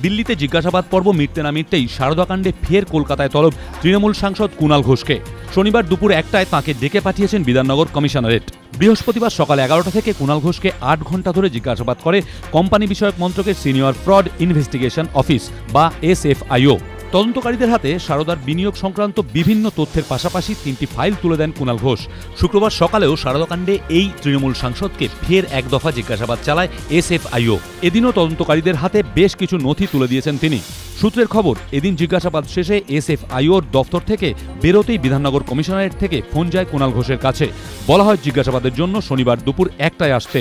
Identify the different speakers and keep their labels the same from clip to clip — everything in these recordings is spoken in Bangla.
Speaker 1: দিল্লিতে জিজ্ঞাসাবাদ পর্ব মিটতে না মিটতেই সারদাকাণ্ডে ফের কলকাতায় তলব তৃণমূল সাংসদ কুণাল ঘোষকে। শনিবার দুপুর 1টায় তাঁকে ডেকে পাঠিয়েছেন বিধাননগর কমিশনারেট। বৃহস্পতিবার সকাল 11টা থেকে কুণাল ঘোষকে 8 ঘণ্টা ধরে জিজ্ঞাসাবাদ করে কোম্পানি বিষয়ক মন্ত্রকের সিনিয়র ফ্রড ইনভেস্টিগেশন অফিস বা SFIO। তদন্তকারীদের হাতে সারদার বিনিয়োগ সংক্রান্ত বিভিন্ন তথ্যের পাশাপাশি 3টি ফাইল তুলে দেন কুণাল ঘোষ। শুক্রবার সকালেও সারদাকাণ্ডে এই তৃণমূল সাংসদকে ফের এক দফা জিজ্ঞাসাবাদ চালায় SFIO। এদিনও তদন্তকারীদের হাতে বেশ কিছু নথি তুলে দিয়েছেন তিনি। সূত্রের খবর, এদিন জিজ্ঞাসাবাদ শেষে SFIOর দফতর থেকে বেরোতেই বিধাননগর কমিশনারেট থেকে ফোন যায় কুণাল ঘোষের কাছে। বলা হয় জিজ্ঞাসাবাদের জন্য শনিবার দুপুর 1টায় আসতে।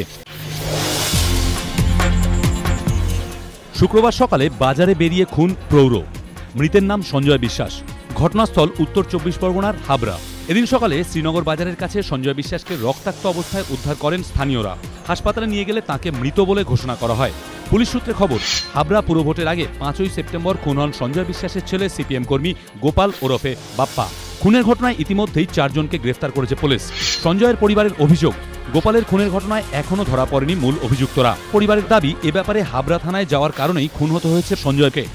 Speaker 1: শুক্রবার সকালে বাজারে বেরিয়ে খুন প্রৌঢ়। মৃতের নাম সঞ্জয় বিশ্বাস। ঘটনাস্থল উত্তর 24 পরগনার হাবড়া। এদিন সকালে শ্রীনগর বাজারের কাছে সঞ্জয় বিশ্বাসকে রক্তাক্ত অবস্থায় উদ্ধার করেন স্থানীয়রা। হাসপাতালে নিয়ে গেলে তাকে মৃত বলে ঘোষণা করা হয়। পুলিশ সূত্রে খবর, হাবড়া পুরভোটের আগে 5ই সেপ্টেম্বর খুন হন সঞ্জয় বিশ্বাসের ছেলে CPM কর্মী গোপাল ওরফে বাপ্পা। খুনের ঘটনায় ইতিমধ্যেই 4 জনকে গ্রেফতার করেছে পুলিশ। সঞ্জয়ের পরিবারের অভিযোগ, গোপালের খুনের ঘটনায় এখনও ধরা পড়েনি মূল অভিযুক্তরা। পরিবারের দাবি, এ ব্যাপারে হাবড়া থানায় যাওয়ার কারণেই খুন হতে হয়েছে সঞ্জয়কে।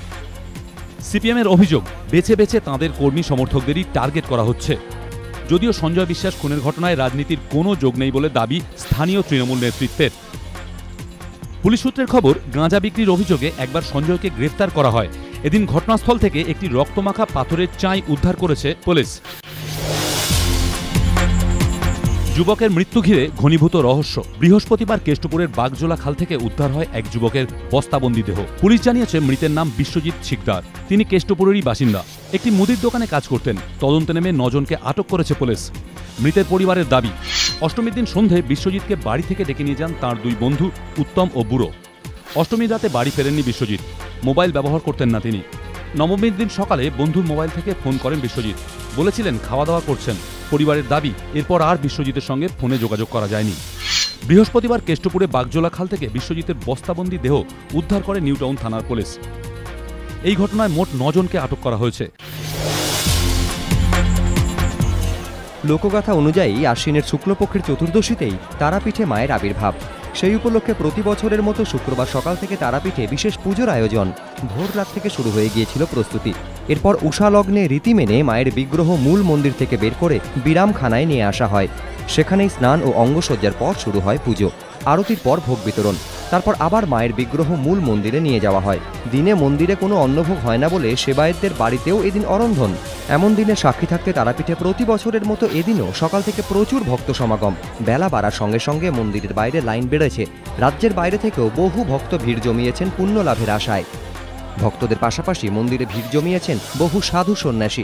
Speaker 1: CPMের অভিযোগ, বেছে বেছে তাঁদের কর্মী সমর্থকদেরই টার্গেট করা হচ্ছে। যদিও সঞ্জয় বিশ্বাস খুনের ঘটনায় রাজনীতির কোনো যোগ নেই বলে দাবি স্থানীয় তৃণমূল নেতৃত্বের। পুলিশ সূত্রের খবর, গাঁজা বিক্রির অভিযোগে একবার সঞ্জয়কে গ্রেফতার করা হয়। এদিন ঘটনাস্থল থেকে একটি রক্তমাখা পাথরের চাই উদ্ধার করেছে পুলিশ। যুবকের মৃত্যু ঘিরে ঘনীভূত রহস্য। বৃহস্পতিবার কেষ্টপুরের বাগজোলা খাল থেকে উদ্ধার হয় এক যুবকের বস্তাবন্দি দেহ। পুলিশ জানিয়েছে মৃতের নাম বিশ্বজিৎ শিকদার। তিনি কেষ্টপুরেরই বাসিন্দা। একটি মুদির দোকানে কাজ করতেন। তদন্তে নেমে 9 জনকে আটক করেছে পুলিশ। মৃতের পরিবারের দাবি, অষ্টমীর দিন সন্ধে বিশ্বজিৎকে বাড়ি থেকে ডেকে নিয়ে যান তাঁর 2 বন্ধু উত্তম ও বুড়ো। অষ্টমীর রাতে বাড়ি ফেরেননি বিশ্বজিৎ। মোবাইল ব্যবহার করতেন না তিনি। নবমীর দিন সকালে বন্ধুর মোবাইল থেকে ফোন করেন বিশ্বজিৎ। বলেছিলেন খাওয়া দাওয়া করছেন। পরিবারের দাবি, এরপর আর বিশ্বজিতের সঙ্গে ফোনে যোগাযোগ করা যায়নি। বৃহস্পতিবার কেষ্টপুরে বাগজোলা খাল থেকে বিশ্বজিতের বস্তাবন্দি দেহ উদ্ধার করে নিউ টাউন থানার পুলিশ। এই ঘটনায় মোট 9 জনকে আটক করা হয়েছে।
Speaker 2: লোকগাথা অনুযায়ী আশ্বিনের শুক্লপক্ষের চতুর্দশীতেই তারাপীঠে মায়ের আবির্ভাব। সেই উপলক্ষে প্রতি বছরের মতো শুক্রবার সকাল থেকে তারাপীঠে বিশেষ পুজোর আয়োজন। ভোর রাত থেকে শুরু হয়ে গিয়েছিল প্রস্তুতি। এরপর উষালগ্নে রীতি মেনে মায়ের বিগ্রহ মূল মন্দির থেকে বের করে বিরামখানায় নিয়ে আসা হয়। সেখানেই স্নান ও অঙ্গসজ্জার পর শুরু হয় পুজো। আরতির পর ভোগ বিতরণ। তারপর আবার মায়ের বিগ্রহ মূল মন্দিরে নিয়ে যাওয়া হয়। দিনে মন্দিরে কোনো অন্নভোগ হয় না বলে সেবায়েতদের বাড়িতেও এদিন অরন্ধন। এমন দিনে সাক্ষী থাকতে তারাপীঠে প্রতি বছরের মতো এদিনও সকাল থেকে প্রচুর ভক্ত সমাগম। বেলা বাড়ার সঙ্গে সঙ্গে মন্দিরের বাইরে লাইন বেড়েছে। রাজ্যের বাইরে থেকেও বহু ভক্ত ভিড় জমিয়েছেন পুণ্য লাভের আশায়। ভক্তদের পাশাপাশি মন্দিরে ভিড় জমিয়েছেন বহু সাধু সন্ন্যাসী।